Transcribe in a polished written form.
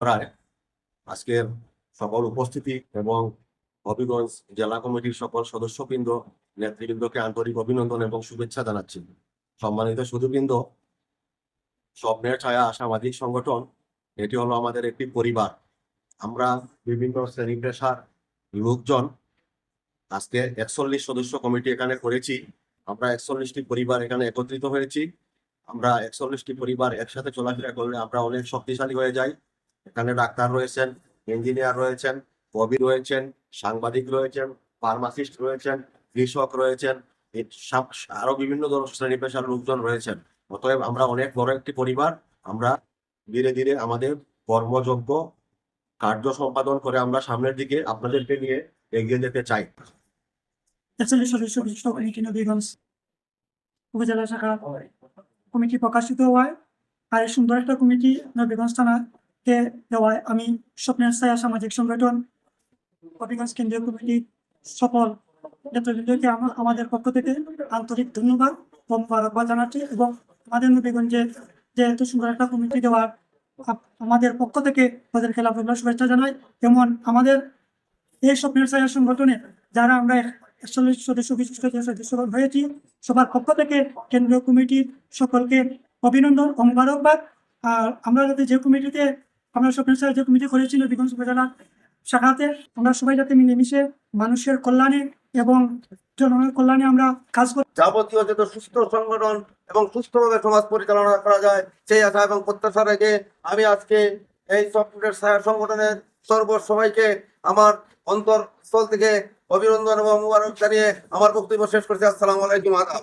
প্রায় আজকের সকল উপস্থিতি এবং হবিগঞ্জ জেলা কমিটির সকল সদস্যবৃন্দ নেতৃবৃন্দকে আন্তরিক অভিনন্দন এবং শুভেচ্ছা জানাচ্ছি। সম্মানিত সুধীবৃন্দ, স্বপ্নের ছায়া সামাজিক সংগঠন এটি হলো আমাদের একটি পরিবার। আমরা বিভিন্ন শ্রেণী পেশার লোকজন আজকে 41 সদস্য কমিটি এখানে করেছি। আমরা 41টি পরিবার এখানে একত্রিত হয়েছি। আমরা 41টি পরিবার একসাথে চলাফেরা করলে আমরা অনেক শক্তিশালী হয়ে যাই। এখানে ডাক্তার রয়েছেন, ইঞ্জিনিয়ার রয়েছেন, কবি রয়েছেন, সাংবাদিক রয়েছেন, ফার্মাসিস্ট রয়েছেন, কৃষক রয়েছেন, আরো বিভিন্ন ধরনের শ্রেণী পেশার লোকজন রয়েছেন। অতএব আমরা অনেক বড় একটি পরিবার। আমরা ধীরে ধীরে আমাদের কর্মযোগ্য কার্য সম্পাদন করে আমরা সামনের দিকে আপনাদেরকে নিয়ে এগিয়ে যেতে চাই। 41 সদস্য বিশিষ্ট কমিটি নবীগঞ্জ উপজেলা শাখা কমিটি প্রকাশিত হওয়ায় আর এই সুন্দর একটা কমিটি নবীগঞ্জ থানাকে দেওয়ায় আমি স্বপ্নের ছায়া সামাজিক সংগঠন নবীগঞ্জ কেন্দ্রীয় কমিটি সফল নেতৃবৃন্দকে আমাদের পক্ষ থেকে আন্তরিক ধন্যবাদ ও মোবারকবাদ জানাচ্ছি এবং আমাদের নবীগঞ্জে যে এত সুন্দর একটা কমিটি দেওয়ার আমাদের পক্ষ থেকে তাদের খেলাফ শুভেচ্ছা জানাই। যেমন আমাদের এই স্বপ্নের ছায়া সংগঠনে যারা আমরা 41 সদস্য বিশিষ্ট যে সদস্য হয়েছি সবার পক্ষ থেকে কেন্দ্রীয় কমিটির সকলকে অভিনন্দন ও মোবারকবাদ। আর আমরা যাতে যে কমিটিতে আমরা স্বপ্নের ছায়া যে কমিটি করেছি নবীগঞ্জ উপজেলা শাখাতে আমরা সবাই যাতে মিলেমিশে মানুষের কল্যাণে এবং জনগণের কল্যাণে আমরা কাজ করি, যাবতীয় যত সুস্থ সংগঠন এবং সুস্থভাবে সমাজ পরিচালনা করা যায় সেই আশা এবং প্রত্যাশা রেখে আমি আজকে এই স্বপ্নের ছায়া সংগঠনের সবাইকে আমার অন্তরস্থল থেকে অভিনন্দন এবং মুবারক জানিয়ে আমার বক্তব্য শেষ করছি। আসসালামু আলাইকুম। আদাব।